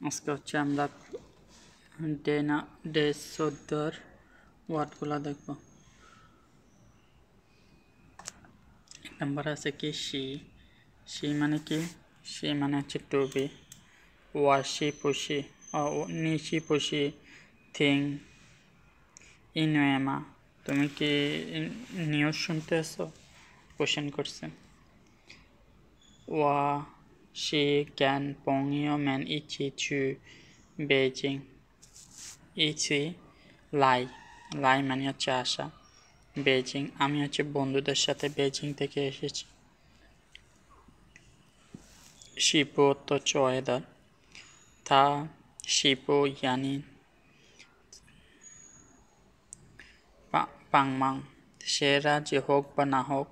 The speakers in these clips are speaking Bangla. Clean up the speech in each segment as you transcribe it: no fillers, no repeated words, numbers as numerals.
আজকে হচ্ছে আমরা ডে 14 ওয়ার্ডগুলো দেখব। এক নম্বর আছে কি সি মানে কি? সি মানে হচ্ছে টু বি। ওয়াশি পুষি নিশি পুষি থিং ইনওয়েমা। তুমি কি নিউজ শুনতে আসো? কোশ্চেন করছে। ওয়া সি ক্যান পংইও ম্যান ইচি চু বেজিং। ইচি লাই মানে হচ্ছে আশা। বেজিং আমি হচ্ছে বন্ধুদের সাথে বেজিং থেকে এসেছি। শিপো হচ্ছে ওয়েদার। থা শিপো ইয়ানি পাংমাং। সে রাজি হোক বা না হোক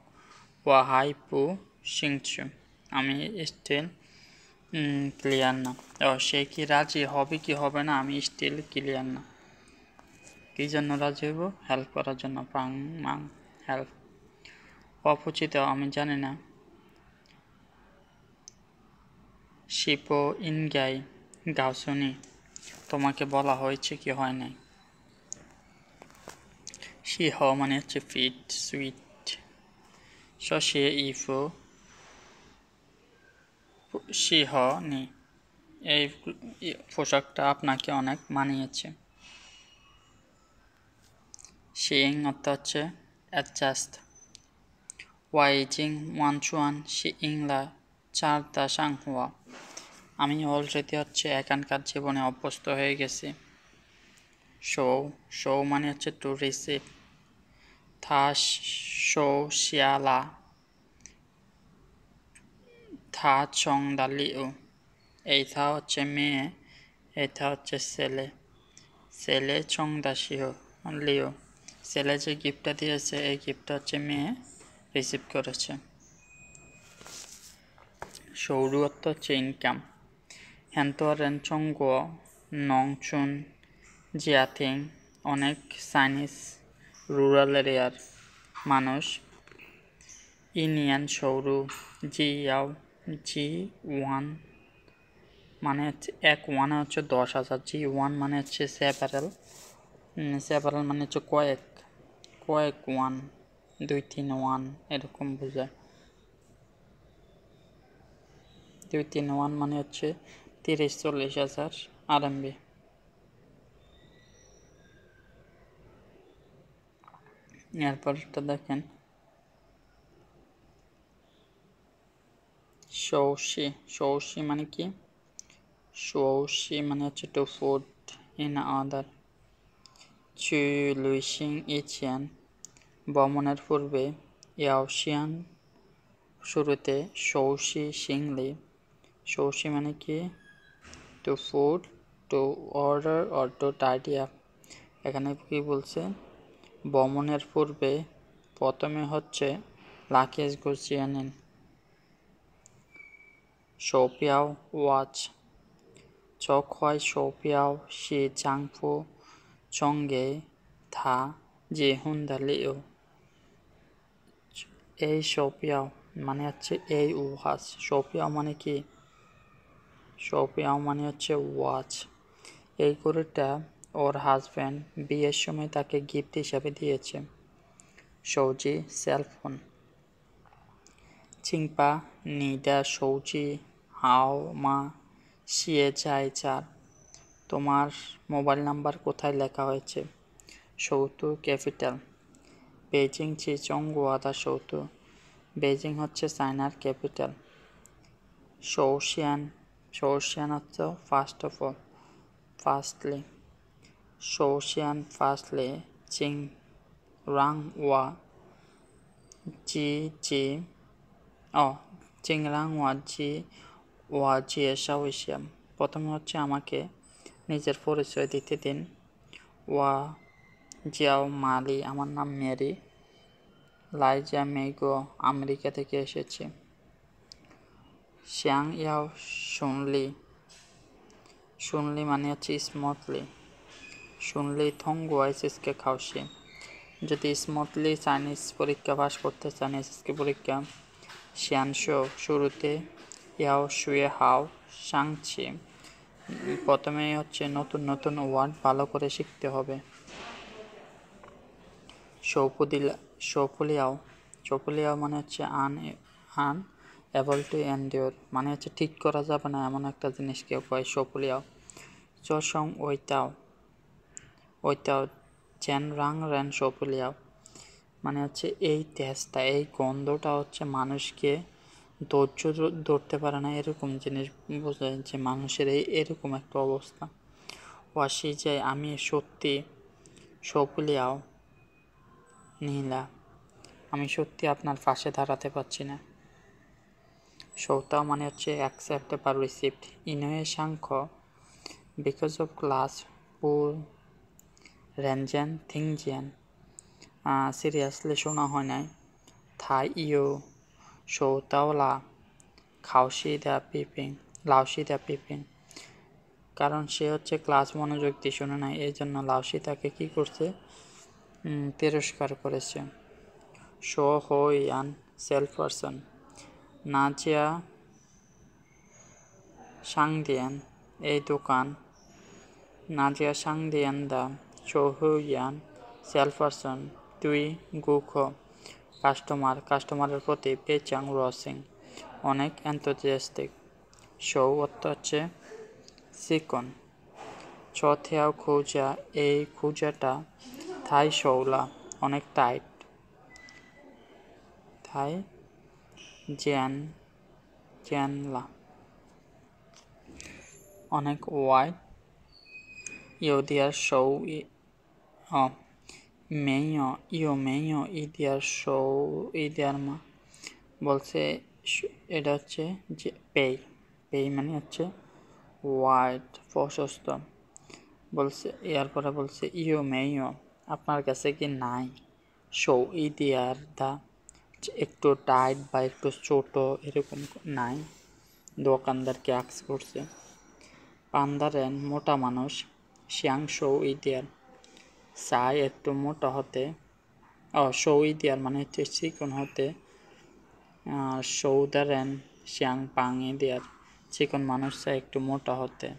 ওয়া হাই পু সিংচু। আমি স্টিল ক্লিয়ার না। সে কি রাজি হবে কি হবে না, আমি স্টিল ক্লিয়ার না। কি জন্য রাজি হইব? হেল্প করার জন্য। পাং মাং হেল্প। অপরিচিত আমি জানি না। শিপো ইনগাই গাউসুনি। তোমাকে বলা হয়েছে কি হয় নাই। সি হ মানে হচ্ছে ফিট সুইট। সে ইফো সি হ নি। এই পোশাকটা আপনাকে অনেক মানিয়েছে। শিং অর্থ হচ্ছে অ্যাডজাস্ট। ওয়াইজিং ওয়ানচুয়ান শি ইংলা চার দা সাং হুয়া। আমি অলরেডি হচ্ছে এখানকার জীবনে অভ্যস্ত হয়ে গেছি। শো মানে হচ্ছে টু রিসিভ। থা শো শিয়ালা থা চং দা লিউ। এই থা হচ্ছে মেয়ে, এই থা হচ্ছে ছেলে। ছেলে চং দা লিও। ছেলে যে গিফটটা দিয়েছে এই গিফটটা হচ্ছে মেয়ে রিসিভ করেছে। সৌরু অর্থ হচ্ছে ইনকাম। হ্যান্তোয়ারেন চঙ্গুয়া নং চুন জিয়াথিং। অনেক চাইনিজ রুরাল এরিয়ার মানুষ ইনিয়ান সৌরু জি ইয়াও জি ওয়ান মানে হচ্ছে এক ওয়ানে হচ্ছে 10,000। জি ওয়ান মানে হচ্ছে সেপারেল। সেপারেল মানে হচ্ছে কয়েক ওয়ান, 2-3 ওয়ান এরকম বোঝায়। 2-3 ওয়ান মানে হচ্ছে 30-40,000 RMB। এরপরটা দেখেন সৌশি মানে কি? সৌশি মানে হচ্ছে টু ফুড ইন আদার। চু লুইসিং ইচিয়ান ভ্রমণের পূর্বে ইয়াওশিয়ান শুরুতে সৌশি সিংলি। সৌশি মানে কি? To food, to order or to tidy up. এখানে কি বলছে? ভ্রমণের পূর্বে প্রথমে হচ্ছে লাগেজ গুছিয়ে নিন। শৌপিয়াও ওয়াচ চক হয় শৌপিয়াও শি চাংফু চঙ্গে থা যে হুন্দালিও। এই শৌপিয়াও মানে হচ্ছে এই ওয়াচ। শৌপিয়াও মানে কি? শৌপিয়াও মানে হচ্ছে ওয়াচ। এই ঘড়িটা ওর হাজব্যান্ড বিয়ের সময় তাকে গিফট হিসাবে দিয়েছে। সৌজি সেলফোন। চিংপা নিদা সৌজি হাও মা শিয়ে চাই চার। তোমার মোবাইল নাম্বার কোথায় লেখা হয়েছে? সৌতু ক্যাপিটাল। বেজিং চিচং গুয়াদা সৌতু। বেজিং হচ্ছে চায়নার ক্যাপিটাল। সৌশিয়ান হচ্ছে ফার্স্ট অফ অল, ফার্স্টলি। সৌশিয়ান ফার্স্টলি চিং রাং ওয়া জি জি চিং রাং ওয়া জি ওয়া জিয়েসা উইশিয়াম। প্রথমে হচ্ছে আমাকে নিজের পরিচয় দিতে দিন। ওয়া জিয়াও মালি আমার নাম মেরি। লাইজা মেগো আমেরিকা থেকে এসেছি। শ্যাং ইয়াও শুনলি মানে হচ্ছে স্মুথলি। শুনলি থং ওয়াইসিসকে খাওসি। যদি স্মুথলি চাইনিজ পরীক্ষা পাস করতে চান এসএসকে পরীক্ষা। শিয়ানশো শুরুতে ইয়াও শুয়ে হাও সাংছি প্রথমেই হচ্ছে নতুন নতুন ওয়ার্ড ভালো করে শিখতে হবে। সৌফুলিয়াও সৌফুলিয়াও মানে হচ্ছে আন এবল টু এন্ডিওর, মানে হচ্ছে ঠিক করা যাবে না এমন একটা জিনিস কেউ কয় সৌফুলিয়াও। চসং ওইটাও চেন রাং রেন সৌফুলিয়াও, মানে হচ্ছে এই তেজটা, এই গন্ধটা হচ্ছে মানুষকে ধৈর্য ধরতে পারে না এরকম জিনিস বোঝায়, যে মানুষের এরকম একটা অবস্থা। ওয়াশি যায় আমি সত্যি সৌফুলিয়াও নীলা, আমি সত্যি আপনার পাশে দাঁড়াতে পারছি না। সৌতাও মানে হচ্ছে অ্যাকসেপ্ট বা রিসিপ্ট। ইনোয়ে সাংখ্য বিকজ অফ ক্লাস পুর রেঞ্জেন থিংজিয়ান, সিরিয়াসলি শোনা হয় নাই। থাই ইউ সৌতাওলা লাউসি দা পিপিং, কারণ সে হচ্ছে ক্লাস মনোযোগ দিয়ে শোনে নাই, এই জন্য লাউসি তাকে কি করছে, তিরস্কার করেছে। শো হইয়ান সেলফ পারসন নাজিয়া সাংদিয়ান, এই দোকান নাজিয়া সাংদিয়ান দা শো হইয়ান সেলফ পারসন তুই গুখ, কাস্টমারের প্রতি পেচাং রসিং, অনেক এনথুজিয়াস্টিক। শো অর্থ হচ্ছে চিকন। চথেয়াও খোঁজা, এই খোঁজাটা থাই শৌলা, অনেক টাইট। থাই জ্যানলা, অনেক ওয়াইড। ইউদিয়ার শৌ মেয় ইদিয়ার শৌ ইদিয়ার মা, বলছে এটা হচ্ছে যে পেই মানে হচ্ছে ওয়াইড প্রশস্ত। বলছে এরপরে বলছে মেয় আপনার কাছে কি নাই, শৌ ইদিয়ার দা একটু টাইট বা একটু ছোট এরকম নাই, দোকানদারকে আক্স করছে। পান্দারেন মোটা মানুষ, শিয়াং শৌ ইদিয়ার চাই একটু মোটা হতে, শৌ ইদিয়ার মানে হচ্ছে চিকন হতে, সৌদারেন শিয়াং পাং ইদিয়ার চিকন মানুষ চাই একটু মোটা হতে।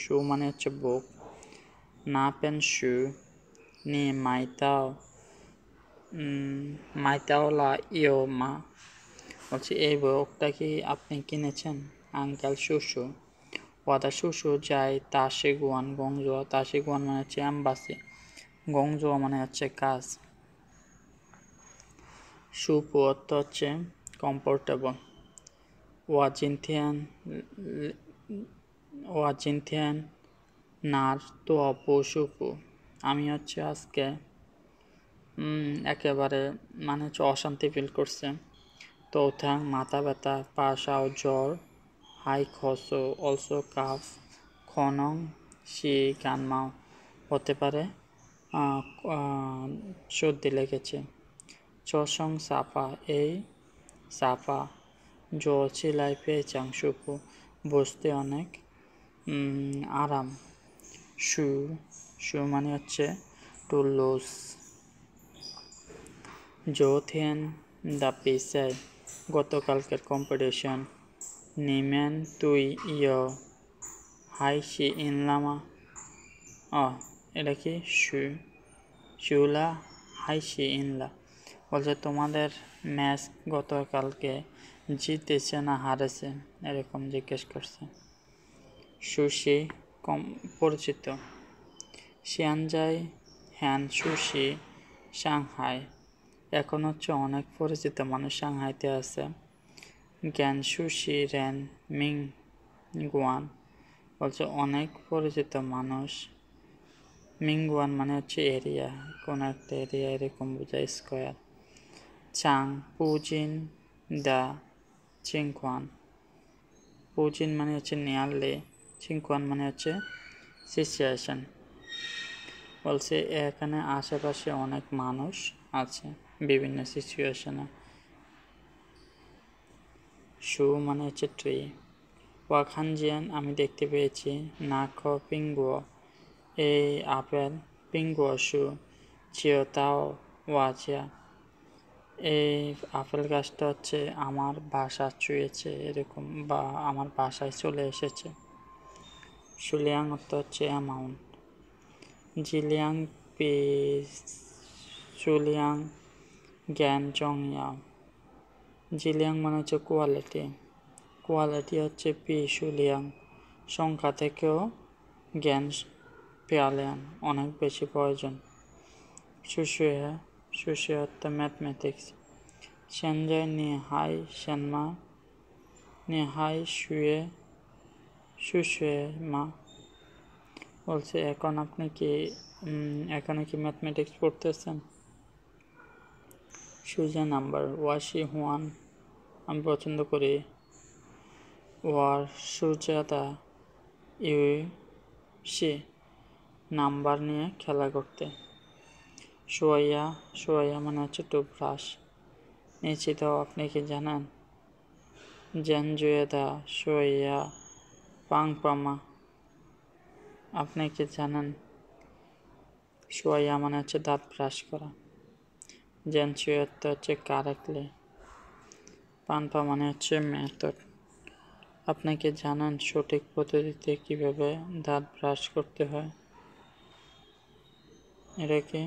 শু মানে হচ্ছে বুক। না পেন শু নি মাইতাওলা ইও মা, বলছি এই বুকটা কি আপনি কিনেছেন আঙ্কেল শুশু। ওয়াদা শুশু যায় তাশিগুয়ান গংজোয়া, তাশিগুয়ান মানে হচ্ছে অ্যাম্বাসি, গংজোয়া মানে হচ্ছে কাজ। সুপু অর্থ হচ্ছে কমফোর্টেবল। ওয়াজিনথিয়ান নার তো সুপু, আমি হচ্ছে আজকে একেবারে মানে হচ্ছে অশান্তি ফিল করছে। তৌথাং মাথা ব্যথা, পাশাও জ্বর, হাই খসো অলসো কাফ, খনং শি গানমাও হতে পারে সর্দি লেগেছে। চসং সাফা, এই সাফা। চিলাই পেয়েচাং সুপু, বসতে অনেক আরাম। শু মানে হচ্ছে টু লুজ। থিয়েন দা পিসাই, গতকালকের কম্পিটিশন। নিমেন তুই হাই শি ইনলামা, এটা কি শুলা হাই শি ইনলা, বলছে তোমাদের ম্যাচ গতকালকে জিতেছে না হারেছে, এরকম জিজ্ঞেস করছে। সুশি কম পরিচিত। শিয়ানজাই হ্যান সুশি সাংহাই, এখন হচ্ছে অনেক পরিচিত মানুষ সাংহাইতে আছে। জ্ঞান সুশি রেন মিং গুয়ান, বলছে অনেক পরিচিত মানুষ। মিংগুয়ান মানে হচ্ছে এরিয়া, কোন একটা এরিয়া এরকম বোঝায়, স্কোয়ার। চাং পুজিন দা চিংকুয়ান, পুজিন মানে হচ্ছে নিয়ারলি, চিংকুয়ান মানে হচ্ছে সিচুয়েশন। বলছে এখানে আশেপাশে অনেক মানুষ আছে বিভিন্ন সিচুয়েশনে। শু মানে হচ্ছে ট্রি। ওয়াখানজিয়ান আমি দেখতে পেয়েছি। নাখ পিঙ্গুয়া, এই আপেল। পিঙ্গুয়া শু চিওতাও ওয়াজিয়া, এই আপেল গাছটা হচ্ছে আমার বাসা ছুঁয়েছে এরকম, বা আমার বাসায় চলে এসেছে। সুলিয়াং অর্থ হচ্ছে অ্যামাউন্ট। জিলিয়াং পি সুলিয়াং জ্ঞান চং ইয়াও। জিলিয়াং মানে হচ্ছে কোয়ালিটি, কোয়ালিটি হচ্ছে পি সুলিয়াং, সংখ্যা থেকেও জ্ঞান পেয়ালিয়ান অনেক বেশি প্রয়োজন। সুশুয়ে সুশুয়ে অর্থ ম্যাথমেটিক্স। সেনজাই নিহাই সেনমা নিহাই শুয়ে সুশুয়ে মা বলছে এখন কি ম্যাথমেটিক্স পড়তেছেন? সুজা নাম্বার ওয়াশি হুয়ান আমি পছন্দ করি ওয়ার সুজাদা ইউ সি নাম্বার নিয়ে খেলা করতে। সোয়া সোয়া মানে হচ্ছে টুথব্রাশ। নিশ্চিত আপনি কি জানেন? জেনজুয়েদা সোয়া পাংপামা আপনি কি জানেন? সোয়া মানে হচ্ছে দাঁত ব্রাশ করা। জেনজুয়েত হচ্ছে কারেক্টলি। পানপা মানে হচ্ছে মেথড। আপনি কি জানেন সঠিক পদ্ধতিতে কিভাবে দাঁত ব্রাশ করতে হয়? এটা কি?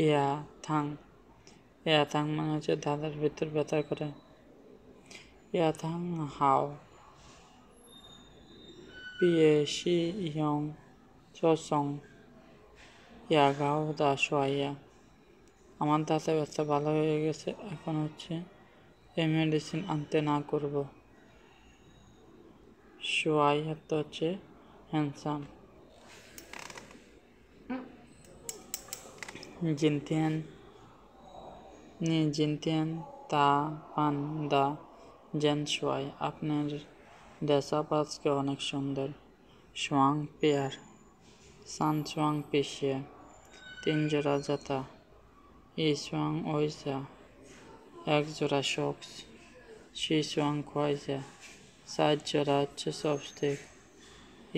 ইয়াথাং ইয়াথাং মানে হচ্ছে দাঁতের ভিতর ব্যথা করে। ইয়াথাং হাও পিয়ে শি ইয়ং চসং ইয়াগাও দা সোয়া। আমার দাঁতের ব্যথা ভালো হয়ে গেছে, এখন হচ্ছে এই মেডিসিন আনতে না করব। সোয়াই হচ্ছে হ্যান্ডসাম। জিনতিয়ান জিনতিয়ান তা পান দা জেন সোয়াই আপনার ড্রেসআপ আজকে অনেক সুন্দর। সোয়াং পেয়ার সান সোয়াং পিছিয়ে 3 জোড়া জুতা। ই সোয়াং ওইজা 1 জোড়া সক্স। শি সোয়াং খোয়াইজা 4 জোড়া হচ্ছে চপস্টিক।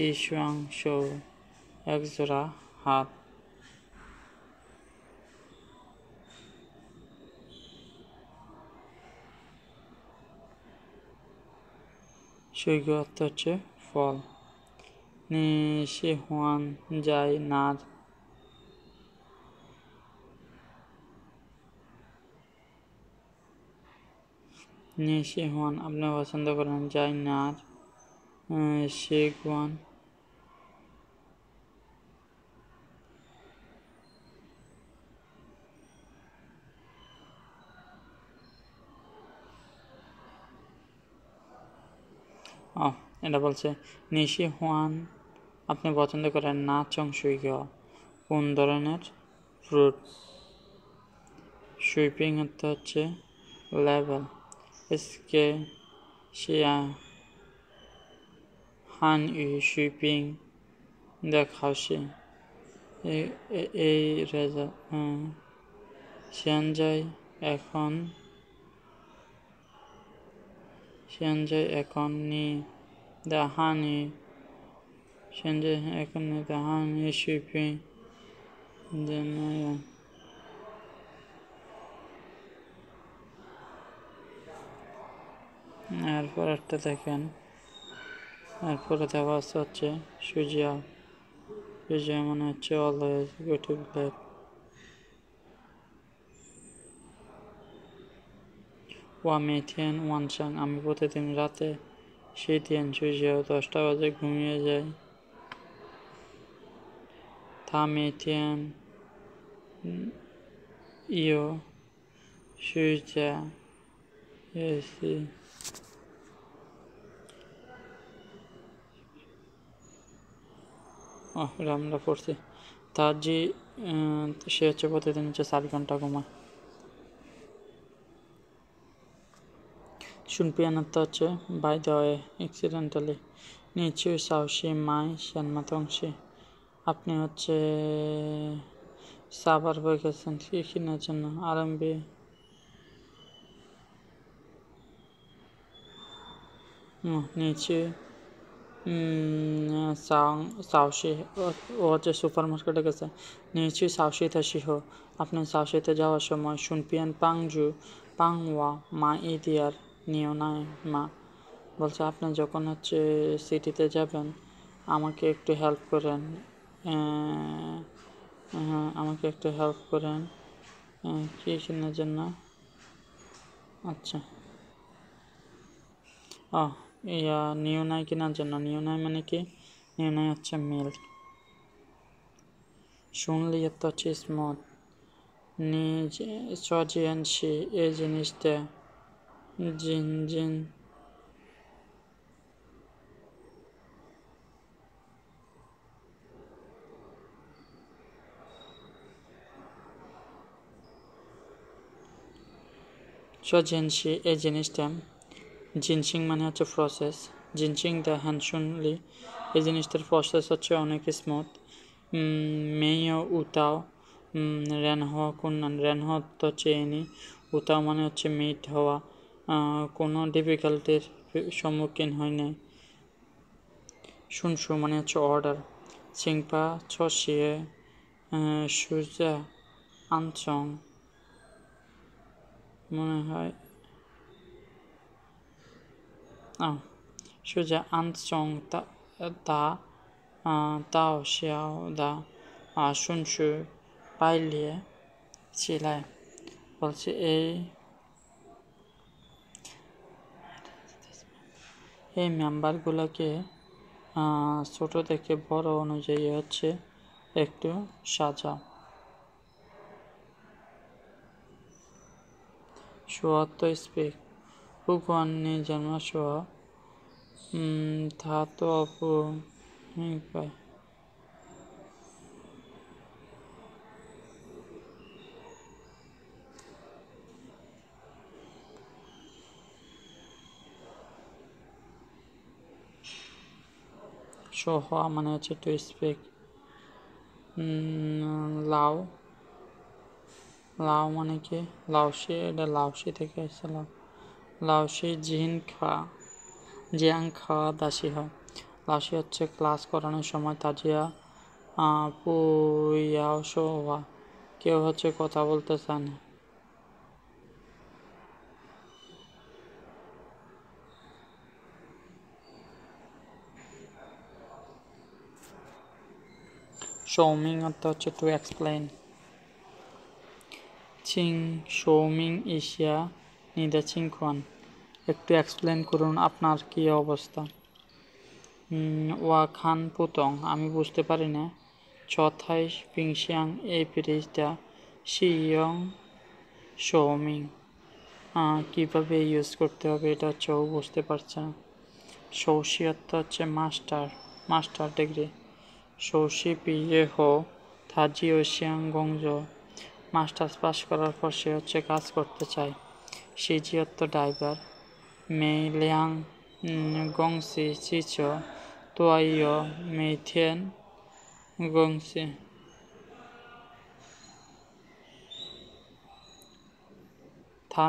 ই সোয়াং শো 1 জোড়া হাত। সুইগ অর্থ হচ্ছে ফল। নিশি হুয়ান যাই নার নিশি হুয়ান আপনি পছন্দ করেন যাই নার শিগুয়ান এটা বলছে নিশি হুয়ান আপনি পছন্দ করেন না চং সুইগ কোন ধরনের ফ্রুট। সুইপিং অর্থ হচ্ছে লেভেল। এসকে শিয়া হান ই সুইপিং দেখাওসি এই রেজা সেনজাই এখন নি দাহানি সেনজাই এখন নি দাহানি সুইপিং এরপর একটা দেখেন, এরপরে দেওয়া হচ্ছে সুজিয়া সুজিয়া মানে হচ্ছে অলওয়েজ গো টু বেড। ওয়া মেথিয়ান ওয়ানসাং আমি প্রতিদিন রাতে শীতিয়ান সুজিয়া 10টা বাজে ঘুমিয়ে যাই। থা মেথিয়ান ইও সুইজা এসি এটা আমরা পড়ছি। তার যে সে হচ্ছে প্রতিদিন হচ্ছে 4 ঘন্টা ঘুমায়। শুনপিয়ানাত্তা হচ্ছে বাই দ্য ওয়ে অ্যাক্সিডেন্টালি। নিচুই সাউসি মাই সেনমাতংশি আপনি হচ্ছে সাবার হয়ে গেছেন কি কেনার জন্য আরম্ভে নিচে সাউসি ও হচ্ছে সুপার মার্কেটে গেছে। নিচে সাউসিতে সিহ আপনি সাউসিতে যাওয়ার সময় শুনপিয়ান পাংজু পাংওয়া মা ইদিয়ার নিও নাই মা বলছে আপনি যখন হচ্ছে সিটিতে যাবেন আমাকে একটু হেল্প করেন, আমাকে একটু হেল্প করেন কি কেনার জন্য। আচ্ছা, ও ইয়া নিউ নাই কেনার জন্য। নিউ নাই মানে কি? নিউ নাই হচ্ছে মিল্ক। শুনলি এত হচ্ছে স্মুথ নিজ সজিয়ানসি এই জিনিসটা জিন জিন সজিয়ানসি এই জিনিসটা। জিনসিং মানে হচ্ছে প্রসেস। জিনসিং দ্য হ্যান্ড শুনলি এই জিনিসটার প্রসেস হচ্ছে অনেক স্মুথ। মেয় উতাও রেন হওয়া কুন্নান। রেন হওয়া তো হচ্ছে এনি, উতাও মানে হচ্ছে মিট হওয়া, কোনো ডিফিকাল্টির সম্মুখীন হয় নাই। শুনশু মানে হচ্ছে অর্ডার। চিংপা ছশিয়ে সুজা আনচং মনে হয় সুজা আনচং তা তাও শিয়াও দা শুনশু পাইলিয়ে চিলায়। বলছে এই মেম্বারগুলোকে ছোট থেকে বড় অনুযায়ী হচ্ছে একটু সাজাও। সুয়াত্ত স্পিক হুকুয়ান্নি জন্ম সুয়া ধাতু অপু পায় শো হওয়া মানে হচ্ছে টু স্পিক। লাও লাও মানে কি? লাওসি, এটা লাওসি থেকে এসেছে। লাওসি জিয়াং খাওয়া দাসী হয়। লাওসি হচ্ছে ক্লাস করানোর সময় তাজিয়া পুয়াও শো হওয়া, কেউ হচ্ছে কথা বলতে চায় না। শৌমিং অর্থ হচ্ছে টু এক্সপ্লেইন। চিং শৌমিং এশিয়া নিদা চিংখান, একটু এক্সপ্লেন করুন আপনার কি অবস্থা। ওয়া খান পুতং, আমি বুঝতে পারি না। চথাই পিংশিয়াং এই ব্রিজটা শিয়ং শৌমিং কীভাবে ইউজ করতে হবে এটা হচ্ছে ও বুঝতে পারছে না। শৌশি অর্থ হচ্ছে মাস্টার ডিগ্রি। শৌশি পিয়ে হো থাজিও শিয়াং গংজ, মাস্টার্স পাস করার পর সে হচ্ছে কাজ করতে চায়। সিজি অর্থ ড্রাইভার। মেই লিয়াং গংসি চিচ তোয়াইয় মেইথিয়েন গংসি। থা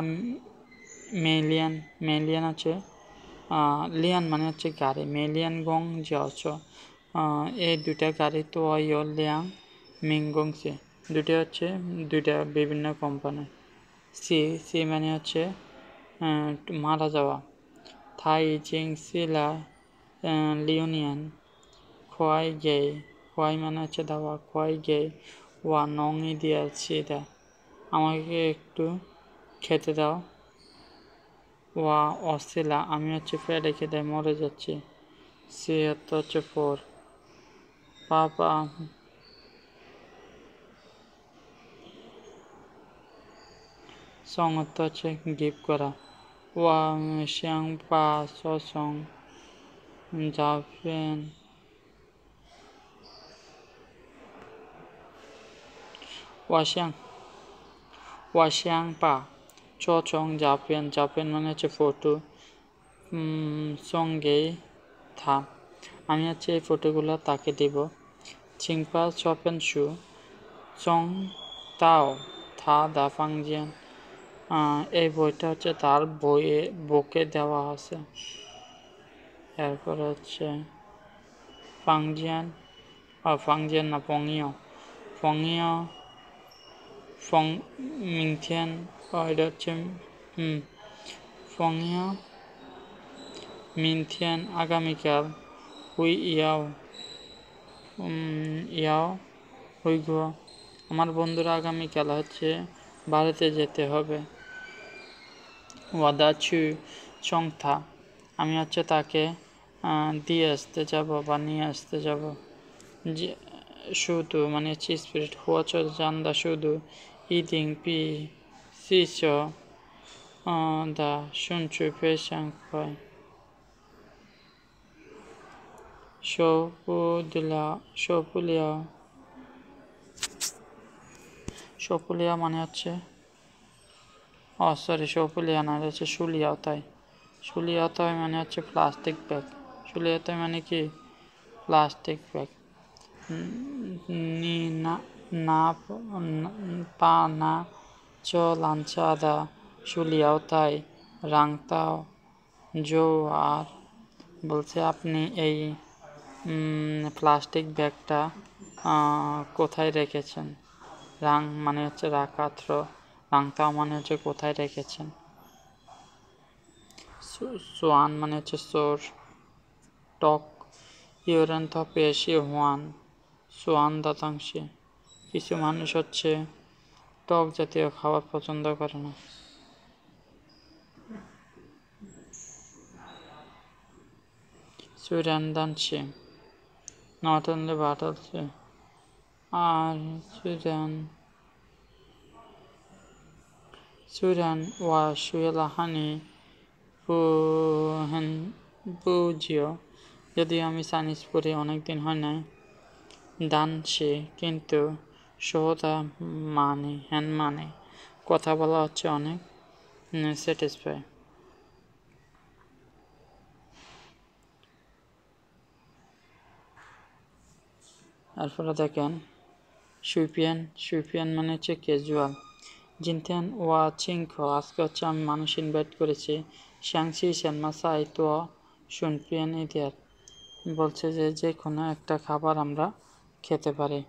মেলিয়ান আছে লিয়ান মানে হচ্ছে গাড়ি। মেলিয়ান গং যাওছ এই দুইটা গাড়ি তো লিয়াং মিংগংসি, দুইটা হচ্ছে দুইটা বিভিন্ন কোম্পানি। সি মানে হচ্ছে মারা যাওয়া। থাই জিং সিলা লিওনিয়ান খোয়াই গে, খোয়াই মানে হচ্ছে দাওয়া। খোয়াই গে ওয়া নং ইদিয়াল সিদা, আমাকে একটু খেতে দাও। ওয়া অসিলা আমি হচ্ছে পেটে খেতে মরে যাচ্ছি। সি হচ্ছে ফোর। পাপা সং হচ্ছে গিফট করা। ওয়া শ্যাং পা সং জাফেন ওয়াশ্যাং ওয়াশ্যাং পা চং জাফেন মানে হচ্ছে ফটো। সঙ্গে থা আমি হচ্ছে এই ফটোগুলো তাকে দিব। চিংপা চপেন শু চং তাও থা দা ফাংজিয়ান, এই বইটা হচ্ছে তার বুকে দেওয়া আছে। এরপর হচ্ছে ফাংজিয়ান ফাংজিয়ান না পংইয় ফংইয় ফং মিংথিয়ান, এটা হচ্ছে ফংইয় মিনথিয়ান আগামীকাল, হুই ইয়াও ইয়াও হুইগো, আমার বন্ধুরা আগামীকাল হচ্ছে বাড়িতে যেতে হবে। ওয়াদা চু চংথা, আমি হচ্ছে তাকে দিয়ে আসতে যাব বা নিয়ে আসতে যাব। যে শুধু মানে হচ্ছে স্পিরিট হুয়াচ জান্দা শুধু ইদিং পি সিস দা শুনছু পেশাং হয় সপুলিয়া সপুলিয়া মানে হচ্ছে সপুলিয়া না, হচ্ছে সুলিয়াতাই। সুলিয়াতাই মানে হচ্ছে প্লাস্টিক ব্যাগ। সুলিয়াতাই মানে কি প্লাস্টিক ব্যাগ। নি না না পা না চ লাঞ্চাদা সুলিয়াতাই রাংতাও জো। আর বলছে আপনি এই প্লাস্টিক ব্যাগটা কোথায় রেখেছেন? রাং মানে হচ্ছে রাকাত্র, রাংতাও মানে হচ্ছে কোথায় রেখেছেন। সোয়ান মানে হচ্ছে সোর, টক ইউরেন্থ পেশি হোয়ান সোয়ান দাতাংশে। কিছু মানুষ হচ্ছে টক জাতীয় খাবার পছন্দ করে না। সুইরানদানশে নট অনলি বাট অলসো। আর সুইরান ওয়া সুয়েলাহানি বুঝিও, যদিও আমি চাইনিজ পড়ি অনেকদিন হয় নাই। দান সে কিন্তু সহতা মানে হ্যান মানে কথা বলা হচ্ছে অনেক স্যাটিসফাই। তারপরে দেখেন সুইপিয়ান মানে হচ্ছে ক্যাজুয়াল। জিনতেন ওয়া চিংখো, আজকে হচ্ছে আমি মানুষ ইনভাইট করেছি। শ্যাংসি সেনমাসাই তো শুনপিয়ান ইতিহাস, বলছে যে কোনো একটা খাবার আমরা খেতে পারি।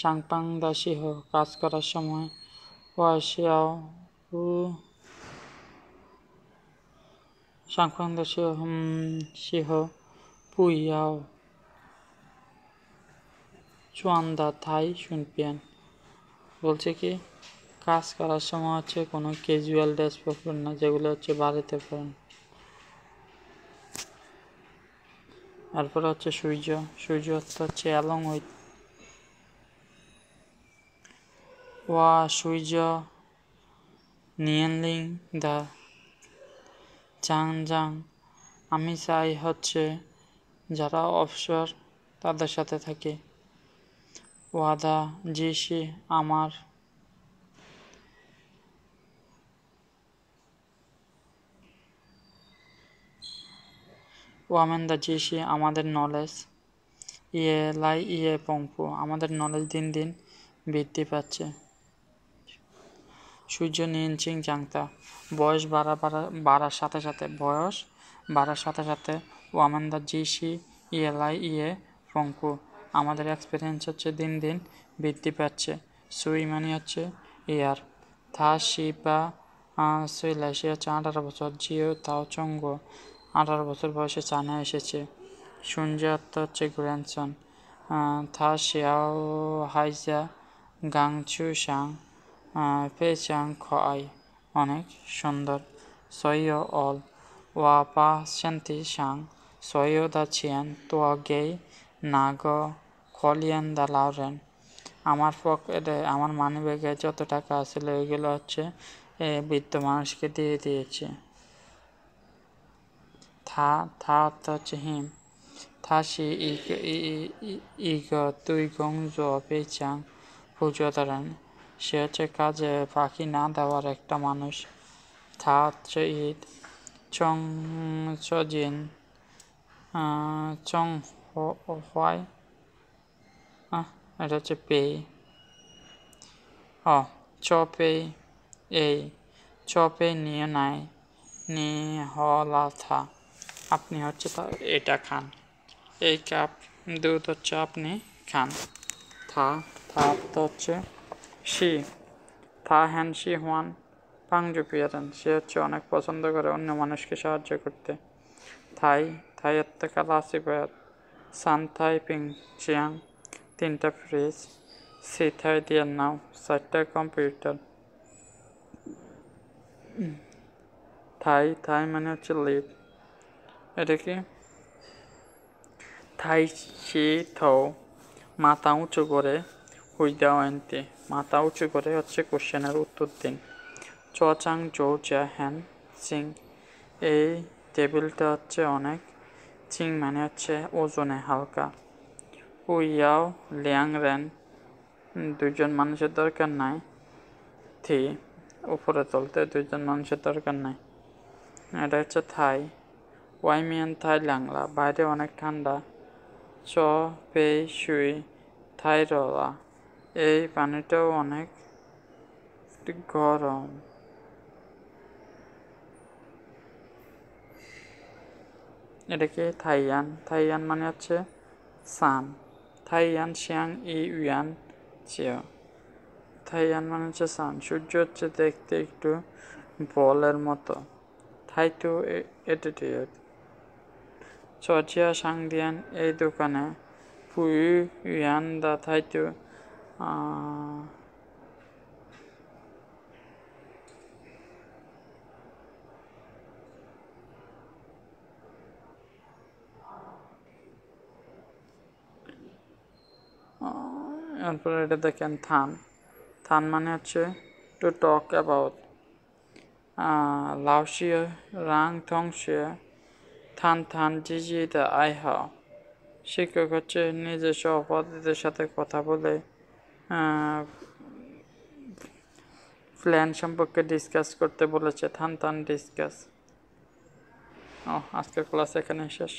সাংপাং দা সিহ, কাজ করার সময়। ওয়া শিয়াও উ সাংপাং দা সিহ পুইয়াও চুয়ান্দা থাই শুনপিয়ান, বলছে কি কাজ করার সময় হচ্ছে কোনো ক্যাজুয়াল ড্রেস পরবেন না, যেগুলো হচ্ছে বাড়িতে পরেন। তারপরে হচ্ছে সূর্য অর্থ হচ্ছে অ্যালং উইথ। ওয়া সূর্য নিয়েনলিং দা জাং, আমি চাই হচ্ছে যারা অবসর তাদের সাথে থাকি। ওয়াদা জিসি, আমার ওয়ামেন্দা জিসি, আমাদের নলেজ। ইয়ে পংপু, আমাদের নলেজ দিন দিন বৃদ্ধি পাচ্ছে। সূর্য নিয়েনচিং জাংতা, বয়স বাড়ার সাথে সাথে ওয়ামেন্দা জিসি ইয়ে পংপু, আমাদের এক্সপিরিয়েন্স হচ্ছে দিন দিন বৃদ্ধি পাচ্ছে। সুই মানে হচ্ছে ইয়ার। থা শিপা সুইলাই, সে হচ্ছে 18 বছর। জিও তাও চঙ্গ, 18 বছর বয়সে চায়না এসেছে। সূর্য অর্থ হচ্ছে গ্র্যান্ডসন। থা শিয়াও হাইজা গাংচু সাং পেচাং খয়, অনেক সুন্দর। সইয় অল ওয়া পা শান্তি সাং সইয় দা চিয়ান তোয়া গেই নাগ খলিয়ান দা লাউরেন, আমার পকেটে আমার মানিব্যাগে যত টাকা আছিল ওইগুলো হচ্ছে বৃদ্ধ মানুষকে দিয়ে দিয়েছে। থা অর্থ হচ্ছে হিম। থাসি ইগ তুই গং জো পেচাং পুজোদারান, সে হচ্ছে কাজে ফাঁকি না দেওয়ার একটা মানুষ। থা হচ্ছে ঈদ। চং চজিন চং হোয়াই, এটা হচ্ছে পেই। চপে এই চপে নিয়ে নাই নি হলা থা, আপনি হচ্ছে এটা খান, এই কাপ দুধ হচ্ছে আপনি খান। থা তো হচ্ছে শি। থা হ্যান শি হোয়ান পাংজুপিয়ারেন, সে হচ্ছে অনেক পছন্দ করে অন্য মানুষকে সাহায্য করতে। থাই, থাইয়ের থেকে লাসিবাদ, সান থাই পিং চিয়াং, 3টা ফ্রিজ, সি থাই দিয়ে নাও, 4টা কম্পিউটার। থাই, থাই মানে হচ্ছে লিড। এটা কি? থাই চি থৌ, মাথা উঁচু করে, হুই দাও এনতে, মাথা উঁচু করে হচ্ছে কোশ্চেনের উত্তর দিন। চ চাং জৌ জা হ্যান চিং, এই টেবিলটা হচ্ছে অনেক, চিং মানে হচ্ছে ওজনে হালকা। উইয়াও লিয়াং রেন, 2জন মানুষের দরকার নাই। থি, উপরে তুলতে 2জন মানুষের দরকার নাই। এটা হচ্ছে থাই। ওয়াইমিয়ান থাই লাংলা, বাইরে অনেক ঠান্ডা। চ পে শুই থাই রলা, এই পানিটাও অনেক গরম। এটা কি? থাইয়ান, থাইয়ান মানে হচ্ছে সান। থাইয়ান শিয়াং ই ইয়ান চিও, থাইয়ান মানে হচ্ছে সান। সূর্য হচ্ছে দেখতে একটু বলের মতো। থাইটু অ্যাটিটিউড। চজিয়া সাংদিয়ান, এই দোকানে পুই ইয়ান দা থাইটু, এরপরে এটা দেখেন থান, থান মানে হচ্ছে টু টক অ্যাবাউট। লাউশিয়া রাং থংশিয়া, থান থান জিজি দা আই হাও, শিক্ষক হচ্ছে নিজস্ব অপরাধীদের সাথে কথা বলে প্ল্যান সম্পর্কে ডিসকাস করতে বলেছে। থান থান ডিসকাস। আজকের ক্লাস এখানে শেষ।